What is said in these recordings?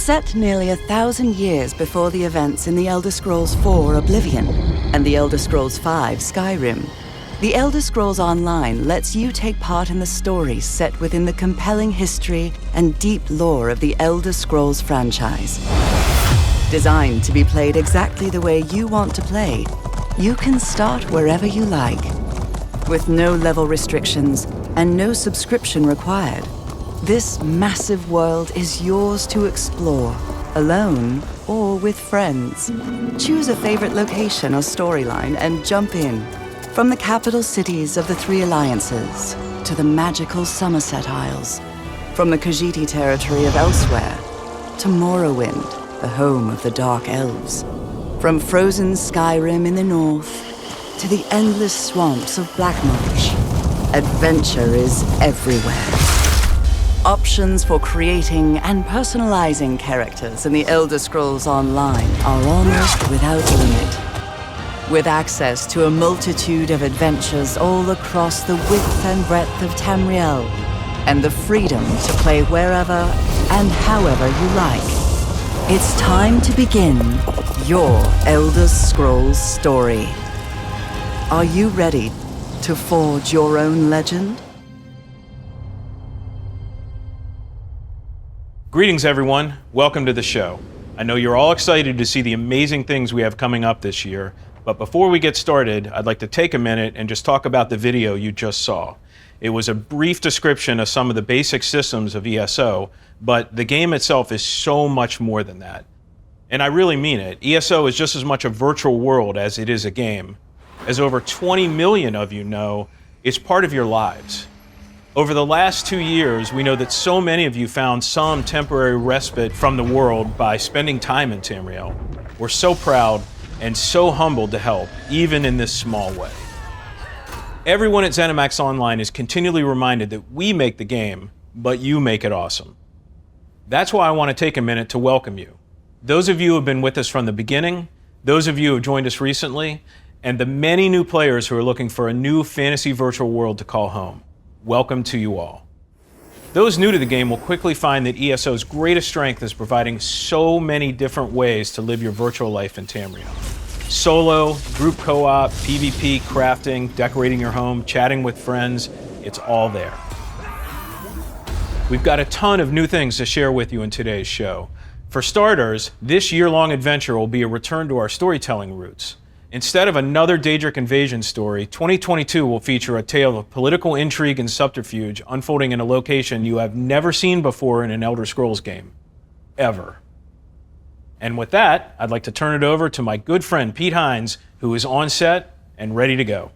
Set nearly 1,000 years before the events in the Elder Scrolls IV Oblivion and the Elder Scrolls V Skyrim, the Elder Scrolls Online lets you take part in the stories set within the compelling history and deep lore of the Elder Scrolls franchise. Designed to be played exactly the way you want to play, you can start wherever you like. With no level restrictions and no subscription required, this massive world is yours to explore, alone or with friends. Choose a favorite location or storyline and jump in. From the capital cities of the Three Alliances to the magical Somerset Isles, from the Khajiit territory of Elsewhere to Morrowind, the home of the Dark Elves, from frozen Skyrim in the north to the endless swamps of Blackmarsh, adventure is everywhere. Options for creating and personalizing characters in the Elder Scrolls Online are almost without limit. With access to a multitude of adventures all across the width and breadth of Tamriel, and the freedom to play wherever and however you like, it's time to begin your Elder Scrolls story. Are you ready to forge your own legend? Greetings, everyone. Welcome to the show. I know you're all excited to see the amazing things we have coming up this year, but before we get started, I'd like to take a minute and just talk about the video you just saw. It was a brief description of some of the basic systems of ESO, but the game itself is so much more than that. And I really mean it. ESO is just as much a virtual world as it is a game. As over 20 million of you know, it's part of your lives. Over the last 2 years, we know that so many of you found some temporary respite from the world by spending time in Tamriel. We're so proud and so humbled to help, even in this small way. Everyone at ZeniMax Online is continually reminded that we make the game, but you make it awesome. That's why I want to take a minute to welcome you. Those of you who have been with us from the beginning, those of you who have joined us recently, and the many new players who are looking for a new fantasy virtual world to call home. Welcome to you all. Those new to the game will quickly find that ESO's greatest strength is providing so many different ways to live your virtual life in Tamriel. Solo, group co-op, PvP, crafting, decorating your home, chatting with friends, it's all there. We've got a ton of new things to share with you in today's show. For starters, this year-long adventure will be a return to our storytelling roots. Instead of another Daedric invasion story, 2022 will feature a tale of political intrigue and subterfuge unfolding in a location you have never seen before in an Elder Scrolls game. Ever. And with that, I'd like to turn it over to my good friend Pete Hines, who is on set and ready to go.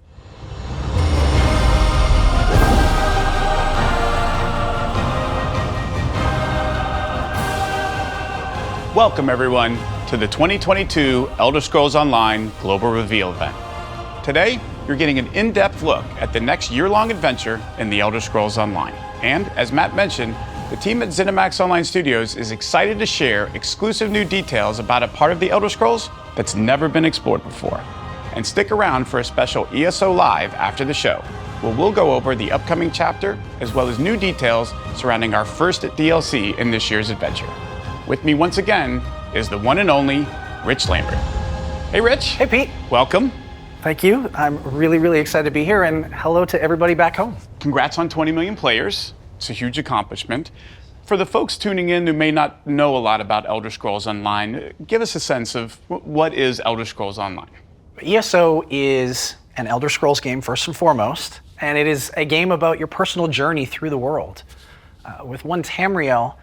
Welcome, everyone, to the 2022 Elder Scrolls Online Global Reveal event. Today, you're getting an in-depth look at the next year-long adventure in the Elder Scrolls Online. And as Matt mentioned, the team at ZeniMax Online Studios is excited to share exclusive new details about a part of the Elder Scrolls that's never been explored before. And stick around for a special ESO Live after the show, where we'll go over the upcoming chapter as well as new details surrounding our first DLC in this year's adventure. With me once again is the one and only Rich Lambert. Hey, Rich. Hey, Pete. Welcome. Thank you. I'm really excited to be here, and hello to everybody back home. Congrats on 20 million players. It's a huge accomplishment. For the folks tuning in who may not know a lot about Elder Scrolls Online, give us a sense of what is Elder Scrolls Online? ESO is an Elder Scrolls game first and foremost, and it is a game about your personal journey through the world. With One Tamriel,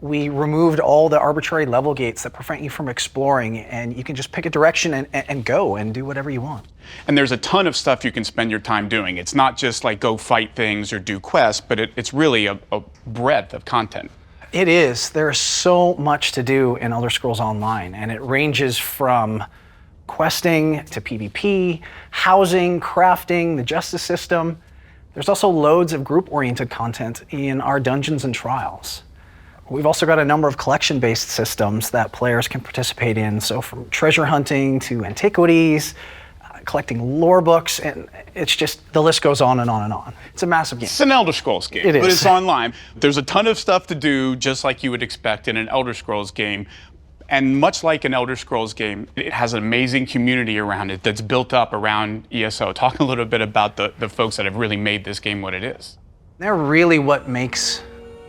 we removed all the arbitrary level gates that prevent you from exploring, and you can just pick a direction and go and do whatever you want. And there's a ton of stuff you can spend your time doing. It's not just like go fight things or do quests, but it's really a breadth of content. It is. There's so much to do in Elder Scrolls Online, and it ranges from questing to PvP, housing, crafting, the justice system. There's also loads of group-oriented content in our dungeons and trials. We've also got a number of collection-based systems that players can participate in, so from treasure hunting to antiquities, collecting lore books, and it's just, the list goes on and on and on. It's a massive game. It's an Elder Scrolls game, It is. but it's online. There's a ton of stuff to do, just like you would expect in an Elder Scrolls game. And much like an Elder Scrolls game, it has an amazing community around it that's built up around ESO. Talk a little bit about the folks that have really made this game what it is. They're really what makes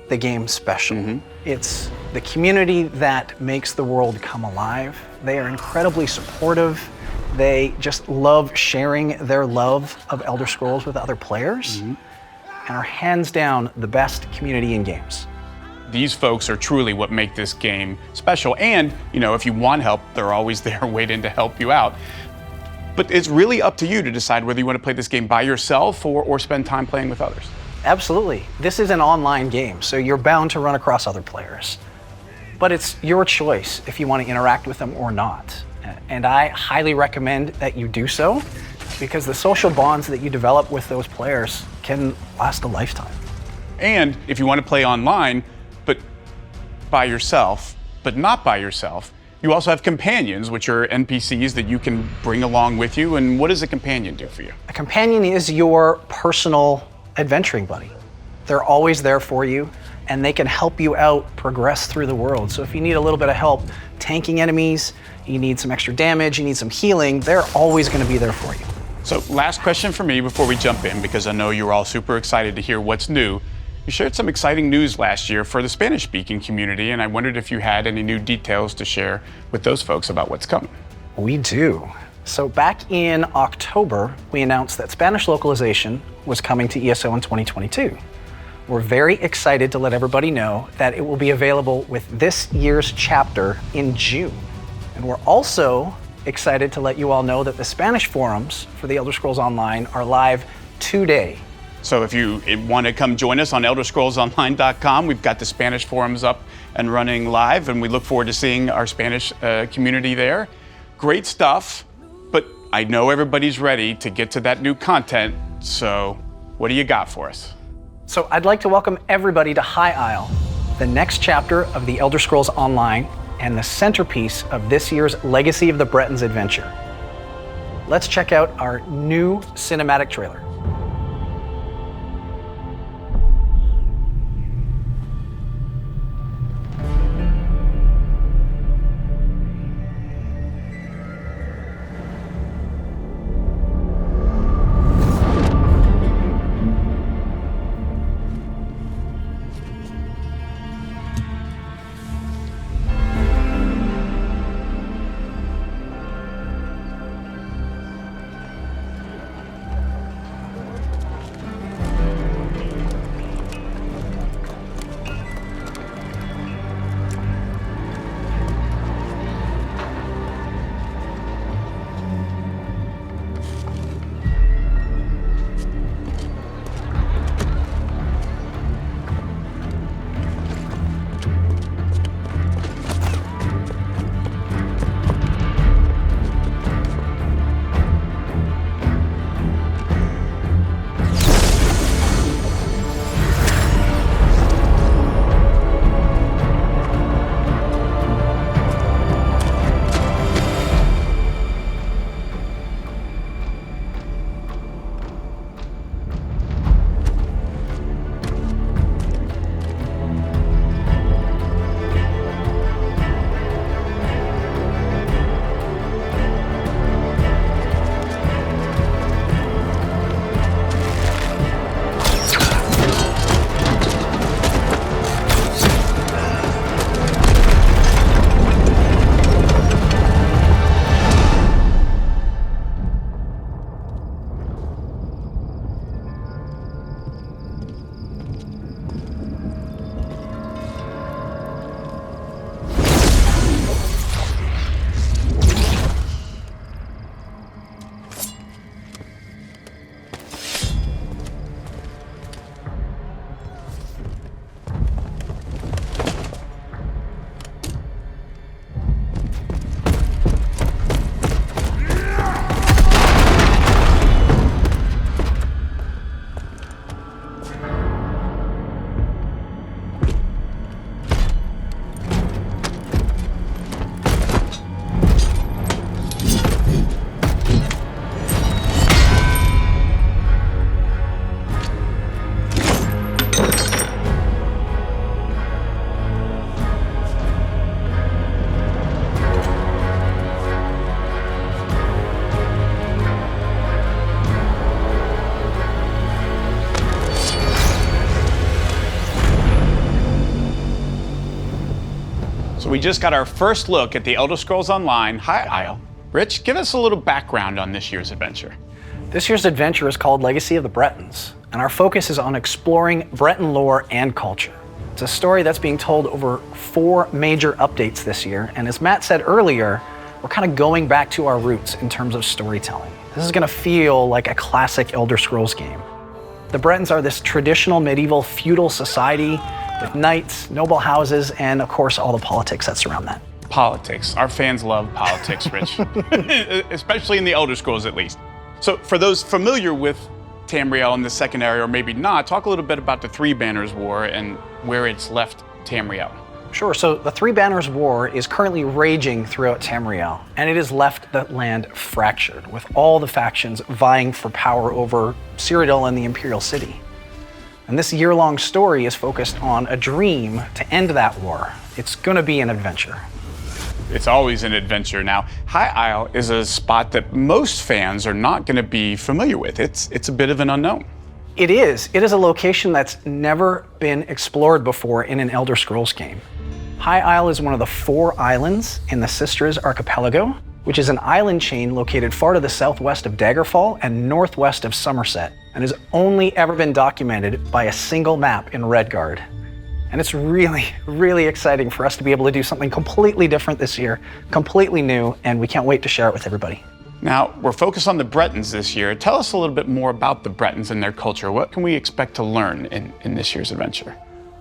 the game special. It's the community that makes the world come alive. They are incredibly supportive. They just love sharing their love of Elder Scrolls with other players, and are hands down the best community in games. These folks are truly what make this game special. And, you know, if you want help, they're always there waiting to help you out. But it's really up to you to decide whether you want to play this game by yourself or spend time playing with others. Absolutely. This is an online game, so you're bound to run across other players. But it's your choice if you want to interact with them or not. And I highly recommend that you do so, because the social bonds that you develop with those players can last a lifetime. And if you want to play online, but by yourself, but not by yourself, you also have companions, which are NPCs that you can bring along with you. And what does a companion do for you? A companion is your personal adventuring buddy. They're always there for you, and they can help you out progress through the world. So if you need a little bit of help tanking enemies, you need some extra damage, you need some healing, they're always going to be there for you. So last question for me before we jump in, because I know you're all super excited to hear what's new. You shared some exciting news last year for the Spanish-speaking community, and I wondered if you had any new details to share with those folks about what's coming. We do. So back in October, we announced that Spanish localization was coming to ESO in 2022. We're very excited to let everybody know that it will be available with this year's chapter in June. And we're also excited to let you all know that the Spanish forums for the Elder Scrolls Online are live today. So if you want to come join us on elderscrollsonline.com, we've got the Spanish forums up and running live, and we look forward to seeing our Spanish community there. Great stuff, but I know everybody's ready to get to that new content, so what do you got for us? So I'd like to welcome everybody to High Isle, the next chapter of the Elder Scrolls Online and the centerpiece of this year's Legacy of the Bretons adventure. Let's check out our new cinematic trailer. we just got our first look at the Elder Scrolls Online High Isle. Rich, give us a little background on this year's adventure. This year's adventure is called Legacy of the Bretons, and our focus is on exploring Breton lore and culture. It's a story that's being told over 4 major updates this year, and as Matt said earlier, we're kind of going back to our roots in terms of storytelling. This is going to feel like a classic Elder Scrolls game. The Bretons are this traditional medieval feudal society with knights, noble houses, and of course all the politics that surround that. Politics. Our fans love politics, Rich. Especially in the Elder Scrolls, at least. So for those familiar with Tamriel in the second area, or maybe not, talk a little bit about the Three Banners War and where it's left Tamriel. Sure, so the Three Banners War is currently raging throughout Tamriel, and it has left the land fractured, with all the factions vying for power over Cyrodiil and the Imperial City. And this year-long story is focused on a dream to end that war. It's gonna be an adventure. It's always an adventure. Now, High Isle is a spot that most fans are not going to be familiar with. It's a bit of an unknown. It is. It is a location that's never been explored before in an Elder Scrolls game. High Isle is one of the 4 islands in the Systres Archipelago, which is an island chain located far to the southwest of Daggerfall and northwest of Somerset, and has only ever been documented by a single map in Redguard. And it's really, really exciting for us to be able to do something completely different this year, completely new, and we can't wait to share it with everybody. Now, we're focused on the Bretons this year. Tell us a little bit more about the Bretons and their culture. What can we expect to learn in this year's adventure?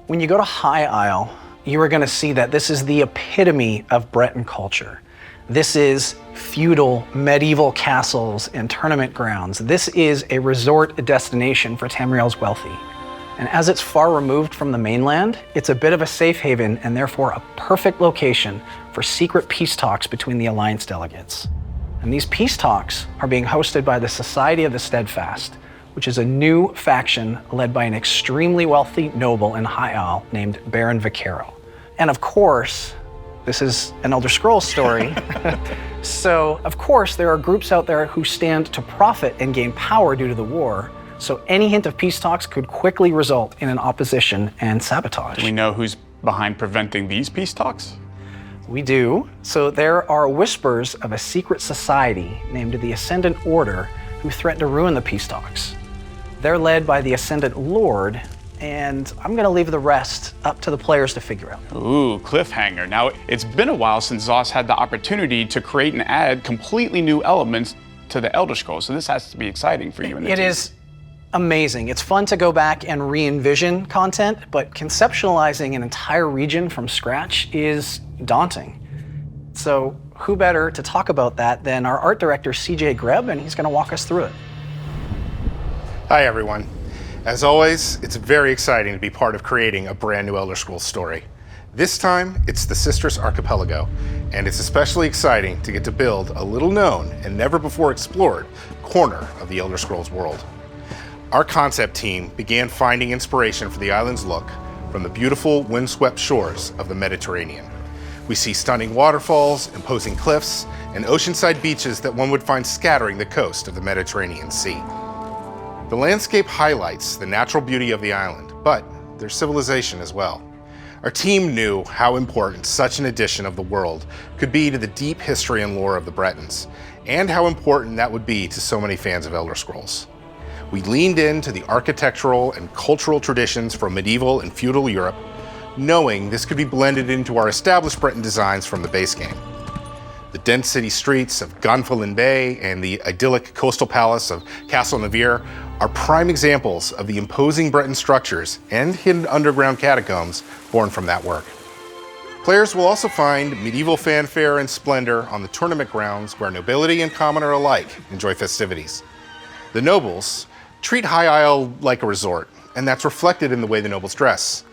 When you go to High Isle, you are going to see that this is the epitome of Breton culture. This is feudal, medieval castles and tournament grounds. This is a resort destination for Tamriel's wealthy. And as it's far removed from the mainland, it's a bit of a safe haven and therefore a perfect location for secret peace talks between the Alliance delegates. And these peace talks are being hosted by the Society of the Steadfast, which is a new faction led by an extremely wealthy noble in High Isle named Baron Vaquero. And of course, this is an Elder Scrolls story. So of course, there are groups out there who stand to profit and gain power due to the war. So any hint of peace talks could quickly result in an opposition and sabotage. Do we know who's behind preventing these peace talks? We do. So there are whispers of a secret society named the Ascendant Order who threaten to ruin the peace talks. They're led by the Ascendant Lord, and I'm going to leave the rest up to the players to figure out. Ooh, cliffhanger. Now, it's been a while since ZOS had the opportunity to create and add completely new elements to the Elder Scrolls, so this has to be exciting for you and the team. It is amazing. It's fun to go back and re-envision content, but conceptualizing an entire region from scratch is daunting. So who better to talk about that than our art director, CJ Greb, and he's going to walk us through it. Hi, everyone. As always, it's very exciting to be part of creating a brand new Elder Scrolls story. This time, it's the Systres Archipelago, and it's especially exciting to get to build a little known and never before explored corner of the Elder Scrolls world. Our concept team began finding inspiration for the island's look from the beautiful windswept shores of the Mediterranean. We see stunning waterfalls, imposing cliffs, and oceanside beaches that one would find scattering the coast of the Mediterranean Sea. The landscape highlights the natural beauty of the island, but their civilization as well. Our team knew how important such an edition of the world could be to the deep history and lore of the Bretons, and how important that would be to so many fans of Elder Scrolls. We leaned into the architectural and cultural traditions from medieval and feudal Europe, knowing this could be blended into our established Breton designs from the base game. The dense city streets of Gonfalon Bay and the idyllic coastal palace of Castle Navir are prime examples of the imposing Breton structures and hidden underground catacombs born from that work. Players will also find medieval fanfare and splendor on the tournament grounds where nobility and commoner alike enjoy festivities. The nobles treat High Isle like a resort, and that's reflected in the way the nobles dress.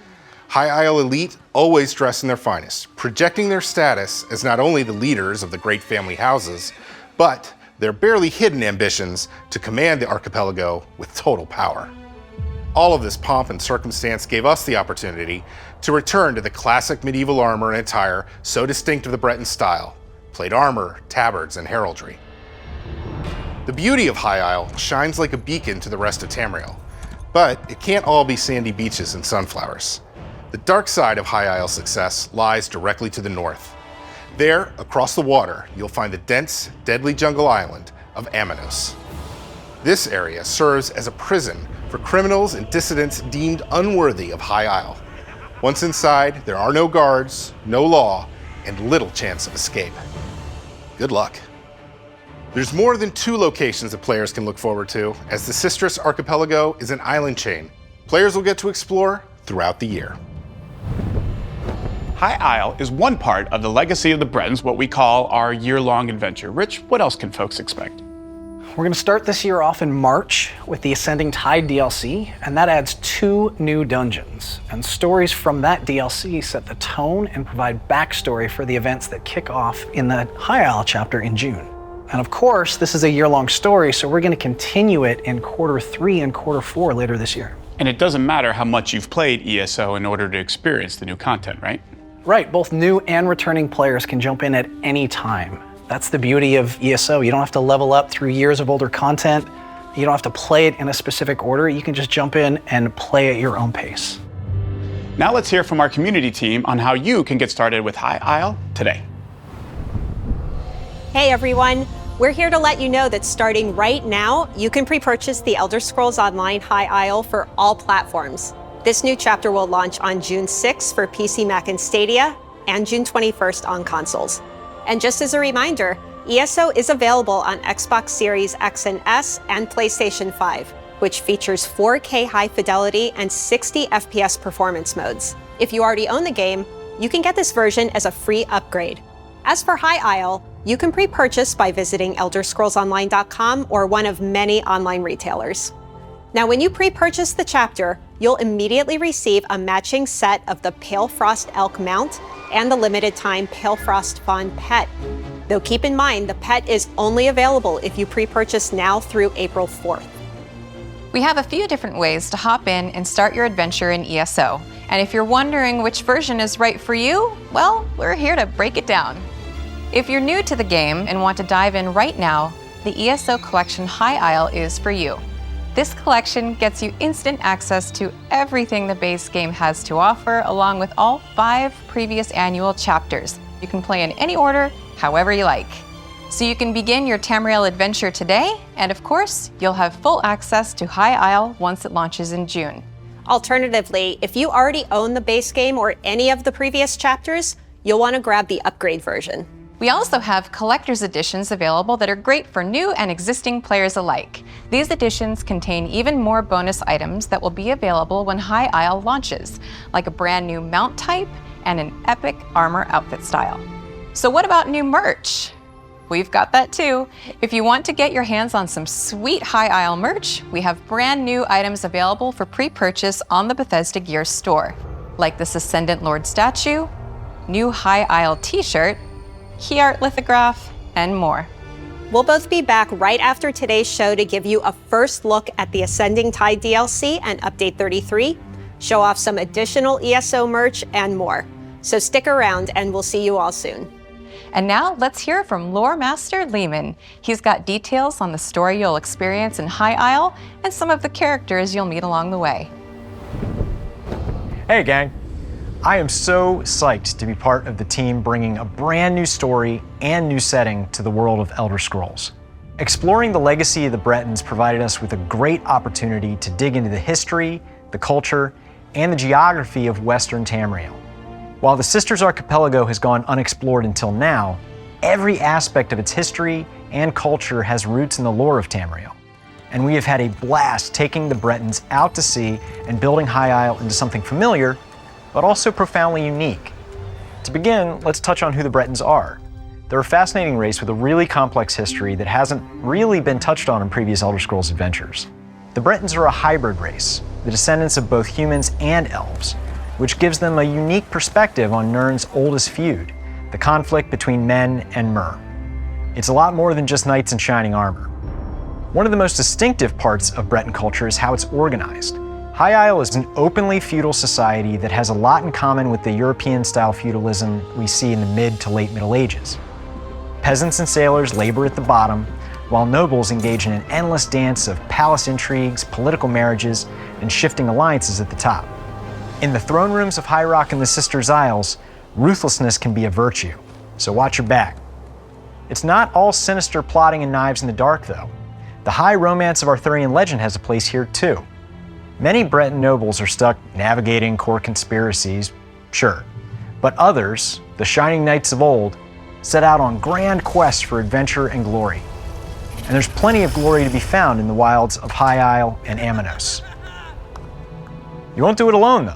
High Isle elite always dress in their finest, projecting their status as not only the leaders of the great family houses, but their barely hidden ambitions to command the archipelago with total power. All of this pomp and circumstance gave us the opportunity to return to the classic medieval armor and attire so distinct of the Breton style: plate armor, tabards, and heraldry. The beauty of High Isle shines like a beacon to the rest of Tamriel, but it can't all be sandy beaches and sunflowers. The dark side of High Isle's success lies directly to the north. There, across the water, you'll find the dense, deadly jungle island of Amanos. This area serves as a prison for criminals and dissidents deemed unworthy of High Isle. Once inside, there are no guards, no law, and little chance of escape. Good luck. There's more than 2 locations that players can look forward to, as the Systres Archipelago is an island chain players will get to explore throughout the year. High Isle is one part of the legacy of the Bretons, what we call our year-long adventure. Rich, what else can folks expect? We're going to start this year off in March with the Ascending Tide DLC, and that adds 2 new dungeons. And stories from that DLC set the tone and provide backstory for the events that kick off in the High Isle chapter in June. And of course, this is a year-long story, so we're going to continue it in Q3 and Q4 later this year. And it doesn't matter how much you've played ESO in order to experience the new content, right? Right, both new and returning players can jump in at any time. That's the beauty of ESO. You don't have to level up through years of older content. You don't have to play it in a specific order. You can just jump in and play at your own pace. Now let's hear from our community team on how you can get started with High Isle today. Hey everyone, we're here to let you know that starting right now, you can pre-purchase the Elder Scrolls Online High Isle for all platforms. This new chapter will launch on June 6th for PC, Mac, and Stadia, and June 21st on consoles. And just as a reminder, ESO is available on Xbox Series X and S and PlayStation 5, which features 4K high fidelity and 60 FPS performance modes. If you already own the game, you can get this version as a free upgrade. As for High Isle, you can pre-purchase by visiting elderscrollsonline.com or one of many online retailers. Now, when you pre-purchase the chapter, you'll immediately receive a matching set of the Pale Frost Elk mount and the limited time Pale Frost Fawn pet. Though keep in mind, the pet is only available if you pre-purchase now through April 4th. We have a few different ways to hop in and start your adventure in ESO. And if you're wondering which version is right for you, well, we're here to break it down. If you're new to the game and want to dive in right now, the ESO Collection High Isle is for you. This collection gets you instant access to everything the base game has to offer, along with all 5 previous annual chapters. You can play in any order, however you like. So you can begin your Tamriel adventure today, and of course, you'll have full access to High Isle once it launches in June. Alternatively, if you already own the base game or any of the previous chapters, you'll want to grab the upgrade version. We also have collector's editions available that are great for new and existing players alike. These editions contain even more bonus items that will be available when High Isle launches, like a brand new mount type and an epic armor outfit style. So what about new merch? We've got that too. If you want to get your hands on some sweet High Isle merch, we have brand new items available for pre-purchase on the Bethesda Gear store, like this Ascendant Lord statue, new High Isle t-shirt, key art lithograph, and more. We'll both be back right after today's show to give you a first look at the Ascending Tide DLC and Update 33, show off some additional ESO merch, and more. So stick around and we'll see you all soon. And now let's hear from Lore Master Lehman. He's got details on the story you'll experience in High Isle and some of the characters you'll meet along the way. Hey gang, I am so psyched to be part of the team bringing a brand new story and new setting to the world of Elder Scrolls. Exploring the legacy of the Bretons provided us with a great opportunity to dig into the history, the culture, and the geography of Western Tamriel. While the Systres Archipelago has gone unexplored until now, every aspect of its history and culture has roots in the lore of Tamriel. And we have had a blast taking the Bretons out to sea and building High Isle into something familiar, but also profoundly unique. To begin, let's touch on who the Bretons are. They're a fascinating race with a really complex history that hasn't really been touched on in previous Elder Scrolls adventures. The Bretons are a hybrid race, the descendants of both humans and elves, which gives them a unique perspective on Nirn's oldest feud, the conflict between men and Mer. It's a lot more than just knights in shining armor. One of the most distinctive parts of Breton culture is how it's organized. High Isle is an openly feudal society that has a lot in common with the European-style feudalism we see in the mid to late Middle Ages. Peasants and sailors labor at the bottom, while nobles engage in an endless dance of palace intrigues, political marriages, and shifting alliances at the top. In the throne rooms of High Rock and the Sisters' Isles, ruthlessness can be a virtue, so watch your back. It's not all sinister plotting and knives in the dark, though. The high romance of Arthurian legend has a place here, too. Many Breton nobles are stuck navigating court conspiracies, sure, but others, the shining knights of old, set out on grand quests for adventure and glory. And there's plenty of glory to be found in the wilds of High Isle and Amanos. You won't do it alone, though.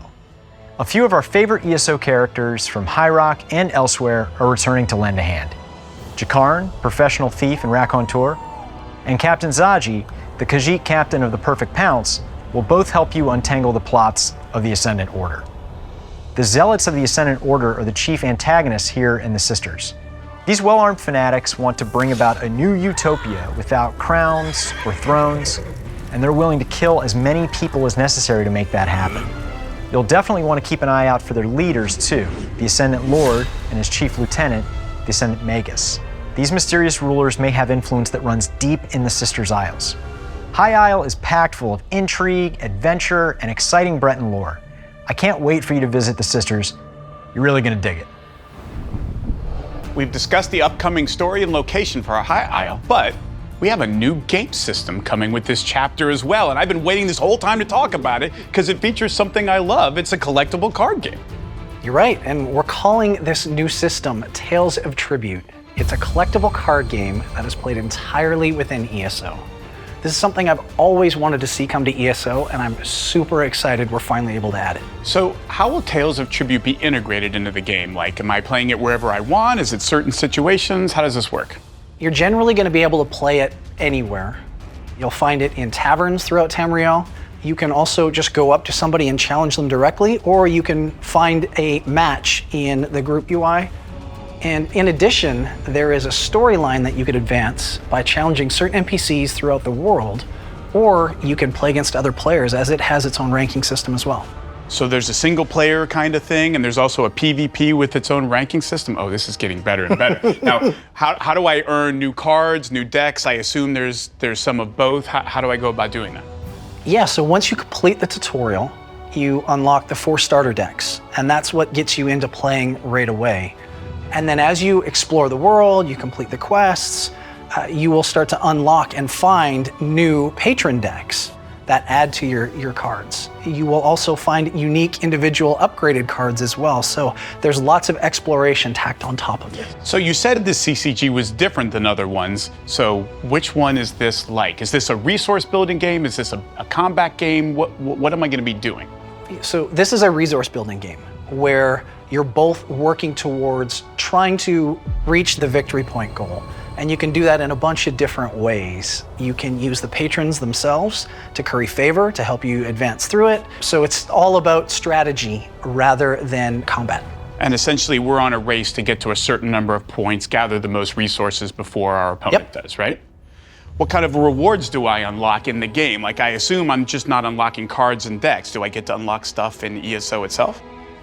A few of our favorite ESO characters from High Rock and elsewhere are returning to lend a hand. Jakarn, professional thief and raconteur, and Captain Zaji, the Khajiit captain of the Perfect Pounce, will both help you untangle the plots of the Ascendant Order. The Zealots of the Ascendant Order are the chief antagonists here in the Sisters. These well-armed fanatics want to bring about a new utopia without crowns or thrones, and they're willing to kill as many people as necessary to make that happen. You'll definitely want to keep an eye out for their leaders too, the Ascendant Lord and his chief lieutenant, the Ascendant Magus. These mysterious rulers may have influence that runs deep in the Sisters' Isles. High Isle is packed full of intrigue, adventure, and exciting Breton lore. I can't wait for you to visit the Sisters. You're really gonna dig it. We've discussed the upcoming story and location for our High Isle, but we have a new game system coming with this chapter as well, and I've been waiting this whole time to talk about it because it features something I love. It's a collectible card game. You're right, and we're calling this new system Tales of Tribute. It's a collectible card game that is played entirely within ESO. This is something I've always wanted to see come to ESO, and I'm super excited we're finally able to add it. So how will Tales of Tribute be integrated into the game? Like, am I playing it wherever I want? Is it certain situations? How does this work? You're generally going to be able to play it anywhere. You'll find it in taverns throughout Tamriel. You can also just go up to somebody and challenge them directly, or you can find a match in the group UI. And in addition, there is a storyline that you could advance by challenging certain NPCs throughout the world, or you can play against other players as it has its own ranking system as well. So there's a single player kind of thing, and there's also a PvP with its own ranking system. Oh, this is getting better and better. Now, how do I earn new cards, new decks? I assume there's some of both. How do I go about doing that? Yeah, so once you complete the tutorial, you unlock the 4 starter decks, and that's what gets you into playing right away. And then as you explore the world, you complete the quests, you will start to unlock and find new patron decks that add to your cards. You will also find unique individual upgraded cards as well. So there's lots of exploration tacked on top of it. So you said this CCG was different than other ones. So which one is this like? Is this a resource building game? Is this a combat game? What am I going to be doing? So this is a resource building game where you're both working towards trying to reach the victory point goal. And you can do that in a bunch of different ways. You can use the patrons themselves to curry favor, to help you advance through it. So it's all about strategy rather than combat. And essentially, we're on a race to get to a certain number of points, gather the most resources before our opponent does, right? What kind of rewards do I unlock in the game? Like, I assume I'm just not unlocking cards and decks. Do I get to unlock stuff in ESO itself?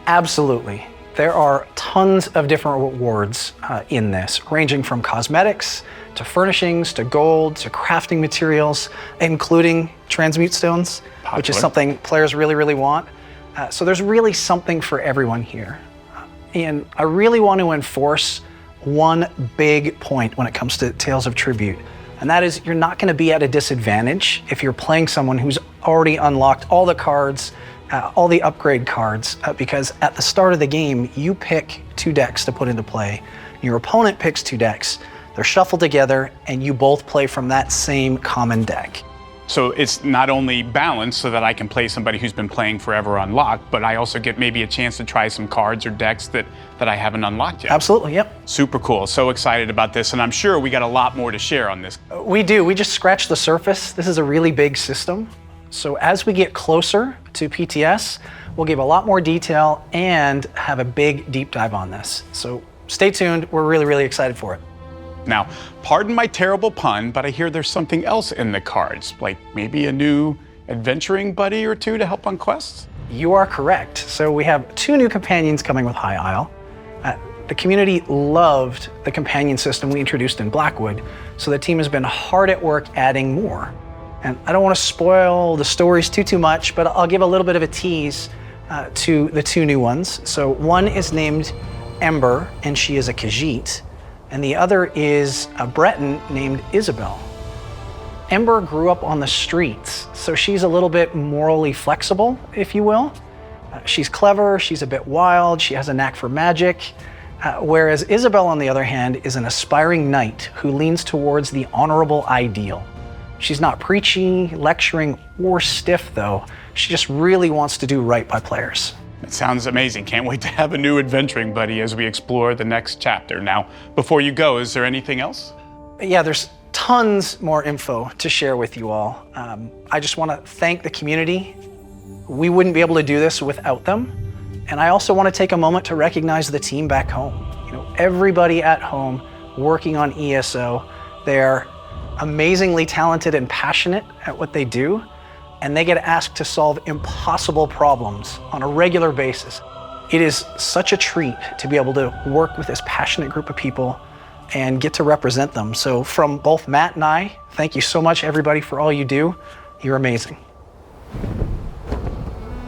Absolutely. There are tons of different rewards in this, ranging from cosmetics, to furnishings, to gold, to crafting materials, including transmute stones, which is something players really, really want. So there's really something for everyone here. And I really want to enforce one big point when it comes to Tales of Tribute, and that is you're not going to be at a disadvantage if you're playing someone who's already unlocked all the cards, all the upgrade cards, because at the start of the game, you pick 2 decks to put into play. Your opponent picks 2 decks, they're shuffled together, and you both play from that same common deck. So it's not only balanced so that I can play somebody who's been playing forever unlocked, but I also get maybe a chance to try some cards or decks that I haven't unlocked yet. Absolutely, yep. Super cool, so excited about this, and I'm sure we got a lot more to share on this. We do, we just scratched the surface. This is a really big system. So as we get closer to PTS, we'll give a lot more detail and have a big deep dive on this. So stay tuned, we're really, really excited for it. Now, pardon my terrible pun, but I hear there's something else in the cards, like maybe a new adventuring buddy or 2 to help on quests? You are correct. So we have 2 new companions coming with High Isle. The community loved the companion system we introduced in Blackwood, so the team has been hard at work adding more. And I don't want to spoil the stories too much, but I'll give a little bit of a tease. to the two new ones. So one is named Ember, and she is a Khajiit, and the other is a Breton named Isabel. Ember grew up on the streets, so she's a little bit morally flexible, if you will. She's clever, she's a bit wild, she has a knack for magic, whereas Isabel, on the other hand, is an aspiring knight who leans towards the honorable ideal. She's not preachy, lecturing, or stiff, though. She just really wants to do right by players. It sounds amazing. Can't wait to have a new adventuring buddy as we explore the next chapter. Now, before you go, is there anything else? Yeah, there's tons more info to share with you all. I just want to thank the community. We wouldn't be able to do this without them. And I also want to take a moment to recognize the team back home. You know, everybody at home working on ESO. They're amazingly talented and passionate at what they do, and they get asked to solve impossible problems on a regular basis. It is such a treat to be able to work with this passionate group of people and get to represent them. So from both Matt and I, thank you so much, everybody, for all you do. You're amazing.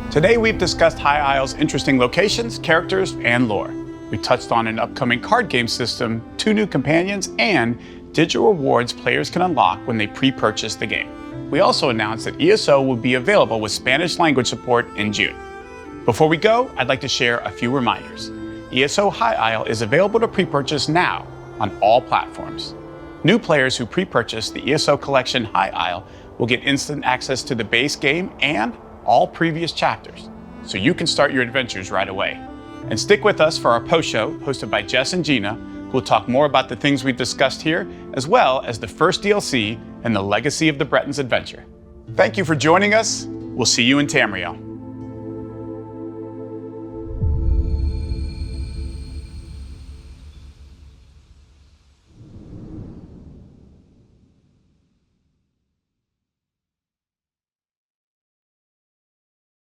Today we've discussed High Isle's interesting locations, characters, and lore. We touched on an upcoming card game system, 2 new companions, and digital rewards players can unlock when they pre-purchase the game. We also announced that ESO will be available with Spanish language support in June. Before we go, I'd like to share a few reminders. ESO High Isle is available to pre-purchase now on all platforms. New players who pre-purchase the ESO Collection High Isle will get instant access to the base game and all previous chapters, so you can start your adventures right away. And stick with us for our post-show hosted by Jess and Gina, who will talk more about the things we've discussed here, as well as the first DLC and the legacy of the Bretons adventure. Thank you for joining us. We'll see you in Tamriel.